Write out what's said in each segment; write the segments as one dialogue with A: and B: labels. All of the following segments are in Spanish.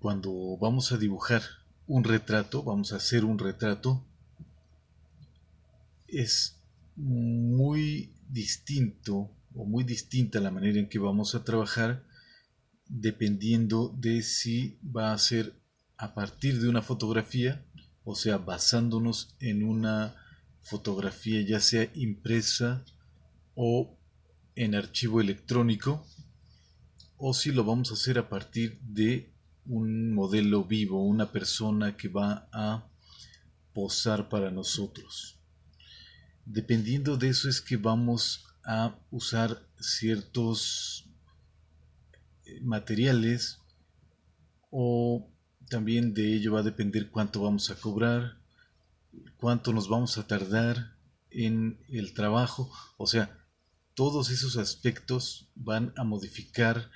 A: Cuando vamos a dibujar un retrato, vamos a hacer un retrato, es muy distinto o muy distinta la manera en que vamos a trabajar dependiendo de si va a ser a partir de una fotografía, o sea, basándonos en una fotografía ya sea impresa o en archivo electrónico, o si lo vamos a hacer a partir de un modelo vivo, una persona que va a posar para nosotros. Dependiendo de eso es que vamos a usar ciertos materiales, o también de ello va a depender cuánto vamos a cobrar, cuánto nos vamos a tardar en el trabajo. O sea, todos esos aspectos van a modificar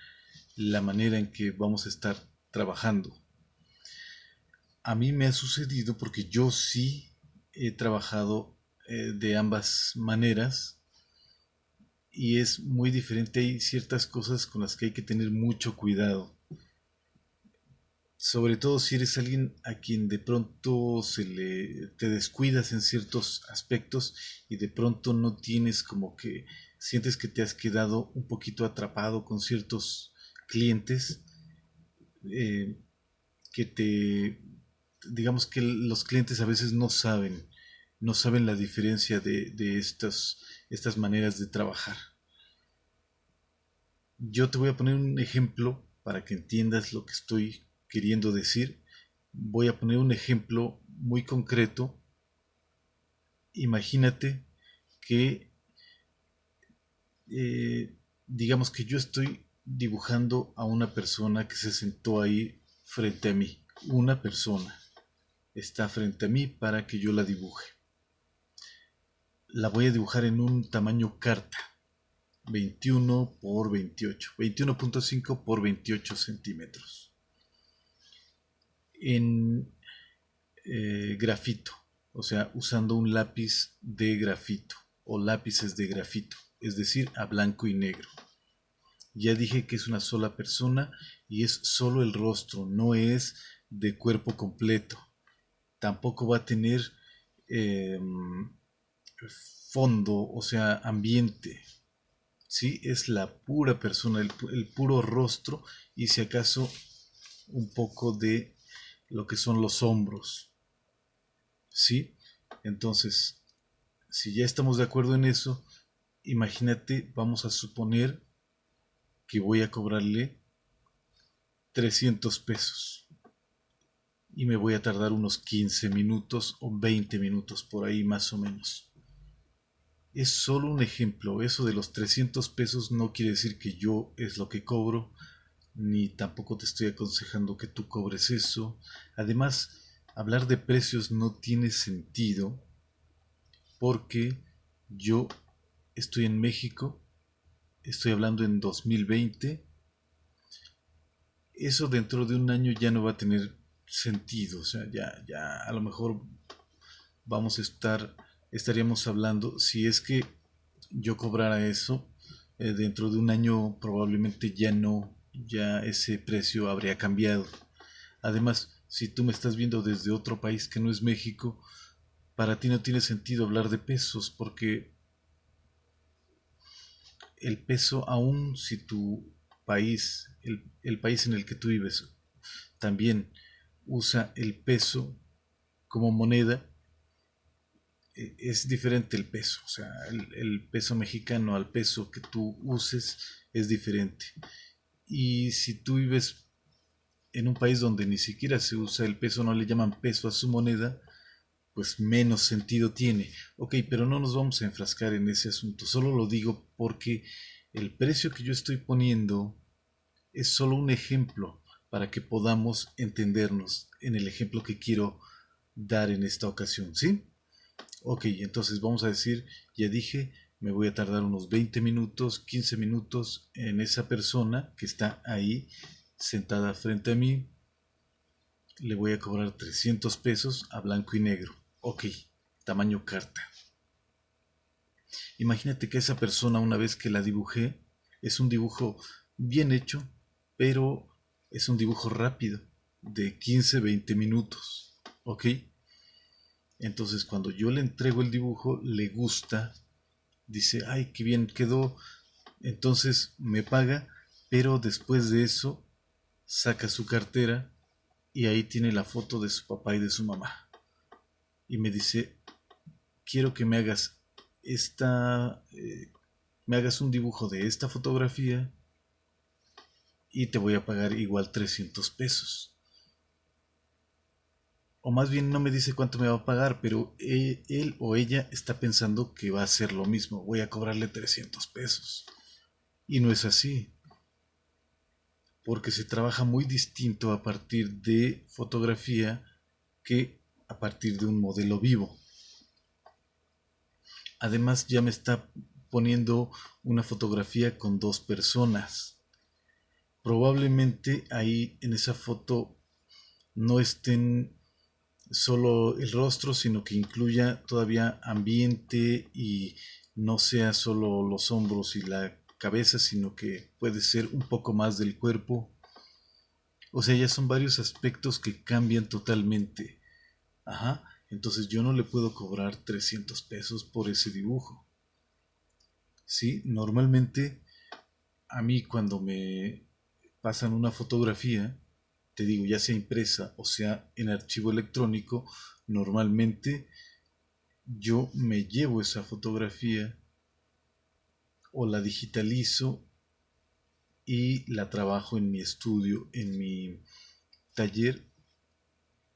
A: la manera en que vamos a estar trabajando. A mí me ha sucedido porque yo sí he trabajado de ambas maneras y es muy diferente. Hay ciertas cosas con las que hay que tener mucho cuidado, sobre todo si eres alguien a quien de pronto te descuidas en ciertos aspectos y de pronto no tienes, como que sientes que te has quedado un poquito atrapado con ciertos clientes, eh, que te digamos que los clientes a veces no saben la diferencia de estas maneras de trabajar. Yo te voy a poner un ejemplo para que entiendas lo que estoy queriendo decir. Voy a poner un ejemplo muy concreto. Imagínate que, digamos que yo estoy dibujando a una persona que se sentó ahí frente a mí. Una persona está frente a mí para que yo la dibuje. La voy a dibujar en un tamaño carta, 21 por 28, 21.5 por 28 centímetros. En grafito, o sea, usando un lápiz de grafito o lápices de grafito, es decir, a blanco y negro. Ya dije que es una sola persona y es solo el rostro, no es de cuerpo completo. Tampoco va a tener eh, fondo, o sea, ambiente. ¿Sí? Es la pura persona, el puro rostro y si acaso un poco de lo que son los hombros. ¿Sí? Entonces, si ya estamos de acuerdo en eso, imagínate, vamos a suponer que voy a cobrarle 300 pesos y me voy a tardar unos 15 minutos o 20 minutos por ahí más o menos. Es solo un ejemplo, eso de los 300 pesos no quiere decir que yo es lo que cobro, ni tampoco te estoy aconsejando que tú cobres eso. Además, hablar de precios no tiene sentido porque yo estoy en México, estoy hablando en 2020. Eso dentro de un año ya no va a tener sentido, o sea, ya a lo mejor vamos a estaríamos hablando, si es que yo cobrara eso, dentro de un año probablemente ya no, ya ese precio habría cambiado. Además, si tú me estás viendo desde otro país que no es México, para ti no tiene sentido hablar de pesos, porque el peso, aun si tu país, el país en el que tú vives, también usa el peso como moneda, es diferente el peso. O sea, el peso mexicano al peso que tú uses es diferente. Y si tú vives en un país donde ni siquiera se usa el peso, no le llaman peso a su moneda, pues menos sentido tiene. Ok, pero no nos vamos a enfrascar en ese asunto. Solo lo digo porque el precio que yo estoy poniendo es solo un ejemplo para que podamos entendernos en el ejemplo que quiero dar en esta ocasión, ¿sí? Ok, entonces vamos a decir, ya dije, me voy a tardar unos 20 minutos, 15 minutos en esa persona que está ahí sentada frente a mí. Le voy a cobrar 300 pesos a blanco y negro. Ok, tamaño carta. Imagínate que esa persona, una vez que la dibujé, es un dibujo bien hecho, pero es un dibujo rápido. de 15, 20 minutos, ¿ok? Entonces cuando yo le entrego el dibujo, le gusta, dice, ay, qué bien quedó, entonces me paga, pero después de eso saca su cartera y ahí tiene la foto de su papá y de su mamá. Y me dice, quiero que me hagas me hagas un dibujo de esta fotografía y te voy a pagar igual 300 pesos. O más bien no me dice cuánto me va a pagar, pero él o ella está pensando que va a hacer lo mismo, voy a cobrarle 300 pesos. Y no es así, porque se trabaja muy distinto a partir de fotografía que a partir de un modelo vivo. Además ya me está poniendo una fotografía con dos personas. Probablemente ahí en esa foto no estén solo el rostro, sino que incluya todavía ambiente y no sea solo los hombros y la cabeza, sino que puede ser un poco más del cuerpo. O sea, ya son varios aspectos que cambian totalmente. Ajá, entonces yo no le puedo cobrar 300 pesos por ese dibujo. Sí, normalmente a mí cuando me pasan una fotografía, te digo, ya sea impresa o sea en archivo electrónico, normalmente yo me llevo esa fotografía o la digitalizo y la trabajo en mi estudio, en mi taller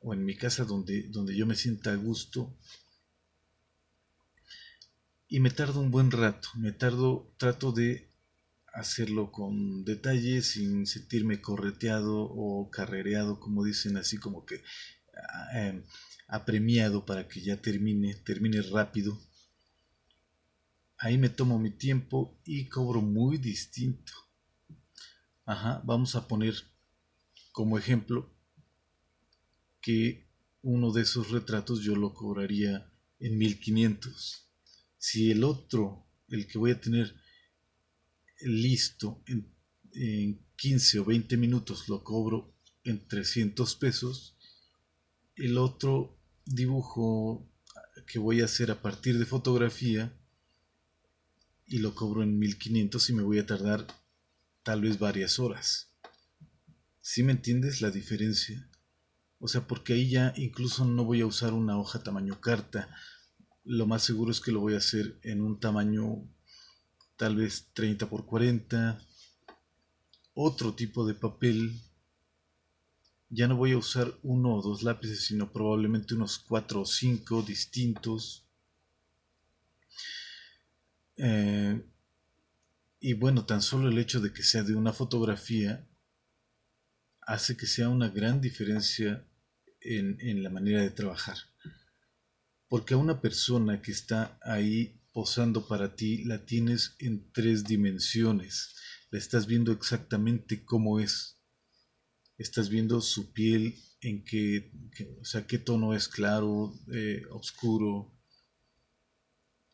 A: o en mi casa donde yo me sienta a gusto y me tardo un buen rato, trato de hacerlo con detalle sin sentirme correteado o carrereado, como dicen, así como que eh, apremiado para que ya termine rápido. Ahí me tomo mi tiempo y cobro muy distinto. Ajá, vamos a poner como ejemplo que uno de esos retratos yo lo cobraría en 1500. Si el otro, el que voy a tener listo en 15 o 20 minutos, lo cobro en 300 pesos, el otro dibujo que voy a hacer a partir de fotografía y lo cobro en 1500 y me voy a tardar tal vez varias horas. ¿Sí me entiendes la diferencia? O sea, porque ahí ya incluso no voy a usar una hoja tamaño carta. Lo más seguro es que lo voy a hacer en un tamaño tal vez 30 por 40. Otro tipo de papel. Ya no voy a usar uno o dos lápices, sino probablemente unos 4 o 5 distintos. Eh, y bueno, tan solo el hecho de que sea de una fotografía hace que sea una gran diferencia en la manera de trabajar. Porque a una persona que está ahí posando para ti la tienes en tres dimensiones. La estás viendo exactamente cómo es. Estás viendo su piel en o sea, qué tono es claro, oscuro.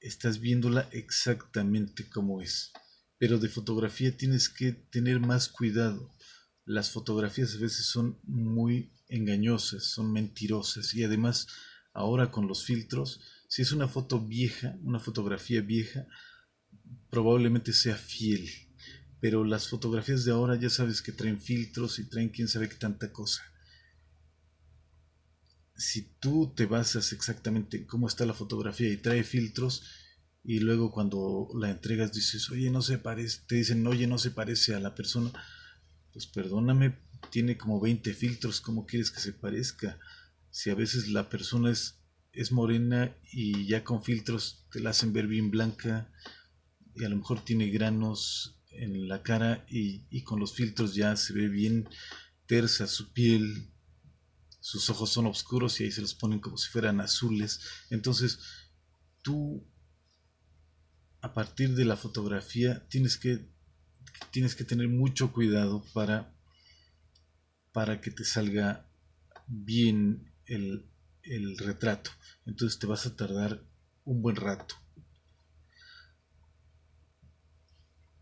A: Estás viéndola exactamente como es. Pero de fotografía tienes que tener más cuidado. Las fotografías a veces son muy engañosas, son mentirosas y además ahora con los filtros, si es una foto vieja, una fotografía vieja, probablemente sea fiel. Pero las fotografías de ahora ya sabes que traen filtros y traen quién sabe qué tanta cosa. Si tú te basas exactamente en cómo está la fotografía y trae filtros, y luego cuando la entregas dices, oye, no se parece, te dicen, oye, no se parece a la persona, pues perdóname, tiene como 20 filtros, ¿cómo quieres que se parezca? Si a veces la persona es morena y ya con filtros te la hacen ver bien blanca y a lo mejor tiene granos en la cara y con los filtros ya se ve bien tersa su piel, sus ojos son oscuros y ahí se los ponen como si fueran azules. Entonces, tú a partir de la fotografía tienes que tener mucho cuidado para que te salga bien el retrato. Entonces te vas a tardar un buen rato.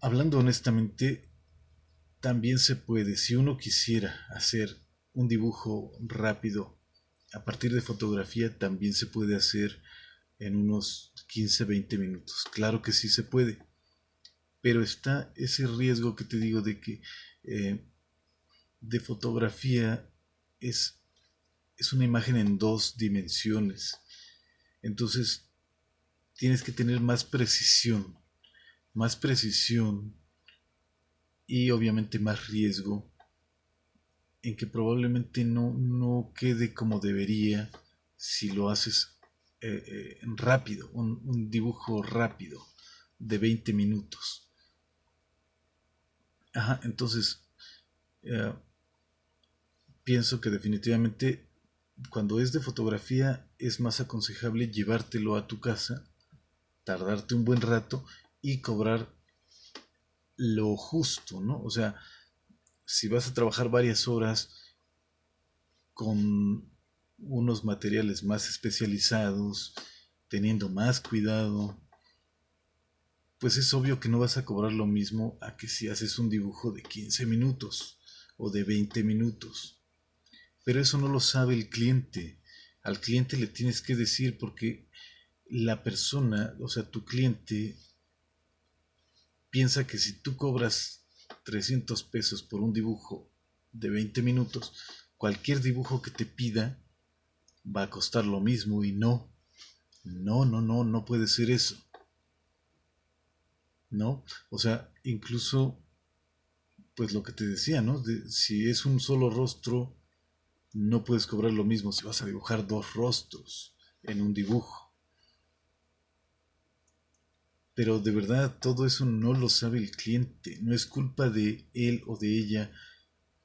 A: Hablando honestamente, también se puede, si uno quisiera hacer un dibujo rápido a partir de fotografía también se puede hacer en unos 15-20 minutos. Claro que sí se puede, pero está ese riesgo que te digo de que de fotografía es, es una imagen en dos dimensiones. Entonces tienes que tener más precisión y obviamente más riesgo en que probablemente no quede como debería si lo haces rápido, un dibujo rápido de 20 minutos. Ajá, entonces eh, pienso que definitivamente cuando es de fotografía es más aconsejable llevártelo a tu casa, tardarte un buen rato y cobrar lo justo, ¿no? O sea, si vas a trabajar varias horas con unos materiales más especializados, teniendo más cuidado, pues es obvio que no vas a cobrar lo mismo a que si haces un dibujo de 15 minutos o de 20 minutos. Pero eso no lo sabe el cliente. Al cliente le tienes que decir porque la persona, o sea, tu cliente, piensa que si tú cobras 300 pesos por un dibujo de 20 minutos, cualquier dibujo que te pida va a costar lo mismo y no puede ser eso, ¿no? O sea, incluso, pues lo que te decía, ¿no? Si es un solo rostro, no puedes cobrar lo mismo si vas a dibujar dos rostros en un dibujo. Pero de verdad, todo eso no lo sabe el cliente, no es culpa de él o de ella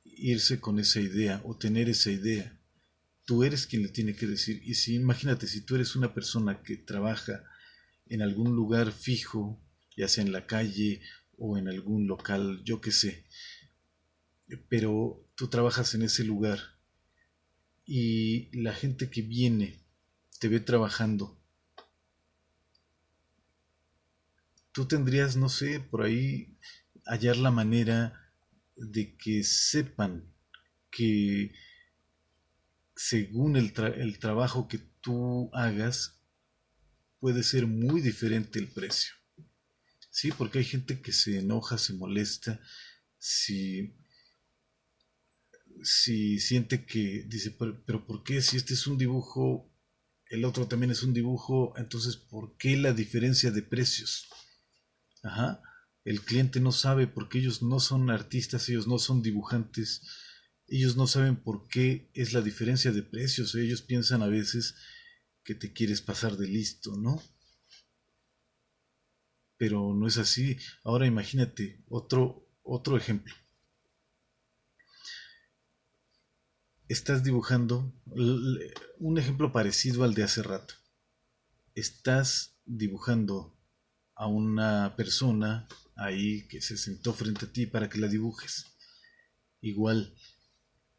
A: irse con esa idea o tener esa idea. Tú eres quien le tiene que decir. Y si imagínate, si tú eres una persona que trabaja en algún lugar fijo, ya sea en la calle o en algún local, yo qué sé, pero tú trabajas en ese lugar y la gente que viene te ve trabajando, tú tendrías, no sé, por ahí hallar la manera de que sepan que según el trabajo que tú hagas, puede ser muy diferente el precio. Sí, porque hay gente que se enoja, se molesta, si, si siente que dice, pero ¿por qué si este es un dibujo, el otro también es un dibujo, entonces ¿por qué la diferencia de precios? Ajá, el cliente no sabe porque ellos no son artistas, ellos no son dibujantes, ellos no saben por qué es la diferencia de precios, ellos piensan a veces que te quieres pasar de listo, ¿no? Pero no es así. Ahora imagínate otro ejemplo. Estás dibujando un ejemplo parecido al de hace rato. Estás dibujando a una persona ahí que se sentó frente a ti para que la dibujes. Igual,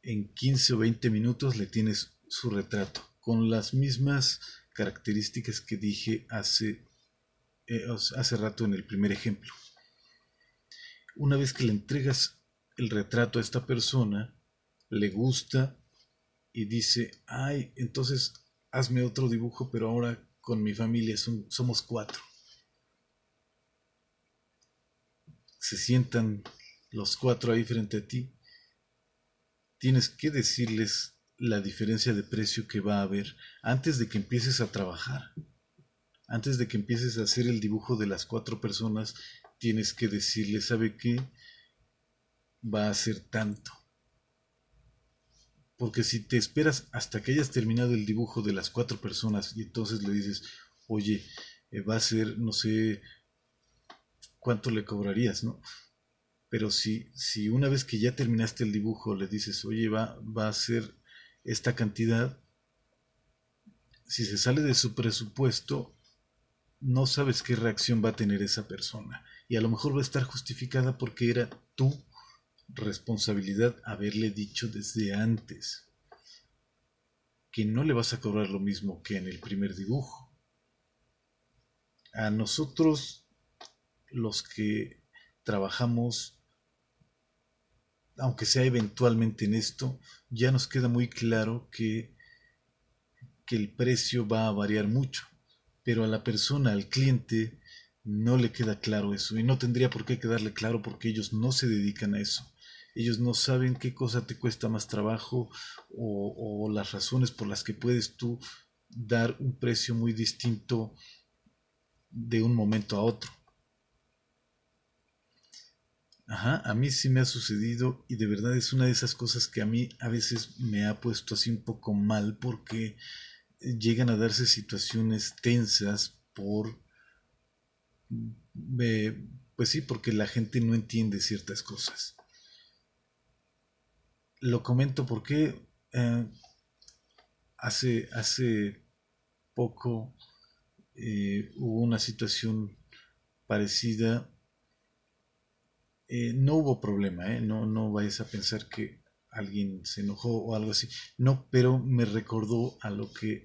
A: en 15 o 20 minutos le tienes su retrato, con las mismas características que dije hace rato en el primer ejemplo. Una vez que le entregas el retrato a esta persona, le gusta y dice, ay, entonces hazme otro dibujo, pero ahora con mi familia, somos cuatro. Se sientan los cuatro ahí frente a ti. Tienes que decirles la diferencia de precio que va a haber antes de que empieces a trabajar. Antes de que empieces a hacer el dibujo de las cuatro personas, tienes que decirles, ¿sabe qué? Va a ser tanto. Porque si te esperas hasta que hayas terminado el dibujo de las cuatro personas y entonces le dices, oye, va a ser, no sé cuánto le cobrarías, ¿no? Pero si una vez que ya terminaste el dibujo le dices, oye, va a ser esta cantidad, si se sale de su presupuesto, no sabes qué reacción va a tener esa persona. Y a lo mejor va a estar justificada porque era tu responsabilidad haberle dicho desde antes que no le vas a cobrar lo mismo que en el primer dibujo. A nosotros, los que trabajamos aunque sea eventualmente en esto, ya nos queda muy claro que el precio va a variar mucho, pero a la persona, al cliente, no le queda claro eso y no tendría por qué quedarle claro porque ellos no se dedican a eso. Ellos no saben qué cosa te cuesta más trabajo o las razones por las que puedes tú dar un precio muy distinto de un momento a otro. Ajá, a mí sí me ha sucedido y de verdad es una de esas cosas que a mí a veces me ha puesto así un poco mal porque llegan a darse situaciones tensas eh, pues sí, porque la gente no entiende ciertas cosas. Lo comento porque hace poco hubo una situación parecida. No hubo problema, no, no vayas a pensar que alguien se enojó o algo así. No, pero me recordó a lo que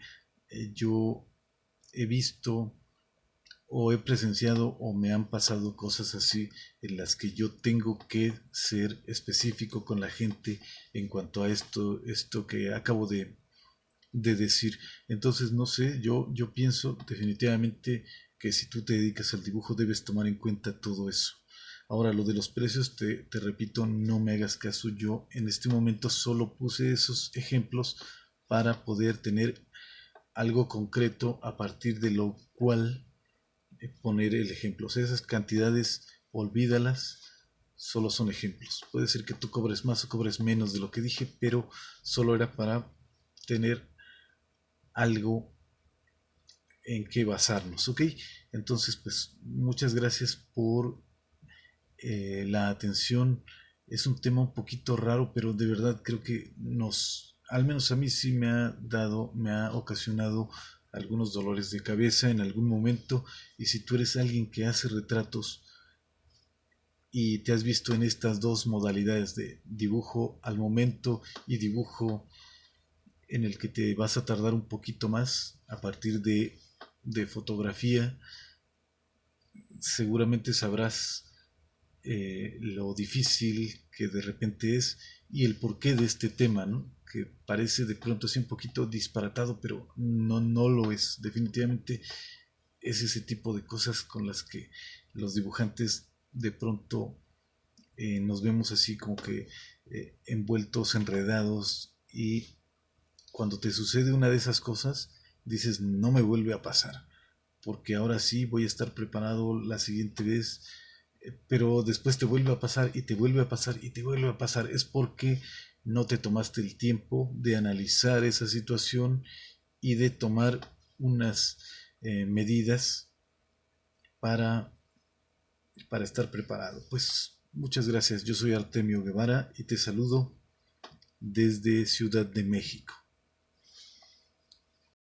A: yo he visto o he presenciado o me han pasado cosas así en las que yo tengo que ser específico con la gente en cuanto a esto que acabo de decir. Entonces, no sé, yo pienso definitivamente que si tú te dedicas al dibujo debes tomar en cuenta todo eso. Ahora, lo de los precios, te repito, no me hagas caso. Yo en este momento solo puse esos ejemplos para poder tener algo concreto a partir de lo cual poner el ejemplo. O sea, esas cantidades, olvídalas, solo son ejemplos. Puede ser que tú cobres más o cobres menos de lo que dije, pero solo era para tener algo en qué basarnos, ¿ok? Entonces, pues muchas gracias por la atención. Es un tema un poquito raro, pero de verdad creo que al menos a mí sí me ha ocasionado algunos dolores de cabeza en algún momento. Y si tú eres alguien que hace retratos y te has visto en estas dos modalidades de dibujo al momento y dibujo en el que te vas a tardar un poquito más a partir de fotografía, seguramente sabrás lo difícil que de repente es y el porqué de este tema, ¿no? Que parece de pronto así un poquito disparatado, pero no, no lo es. Definitivamente es ese tipo de cosas con las que los dibujantes de pronto nos vemos así como que envueltos, enredados y cuando te sucede una de esas cosas dices no me vuelve a pasar porque ahora sí voy a estar preparado la siguiente vez, pero después te vuelve a pasar y te vuelve a pasar y te vuelve a pasar. Es porque no te tomaste el tiempo de analizar esa situación y de tomar unas medidas para, para estar preparado. Pues muchas gracias, yo soy Artemio Guevara y te saludo desde Ciudad de México.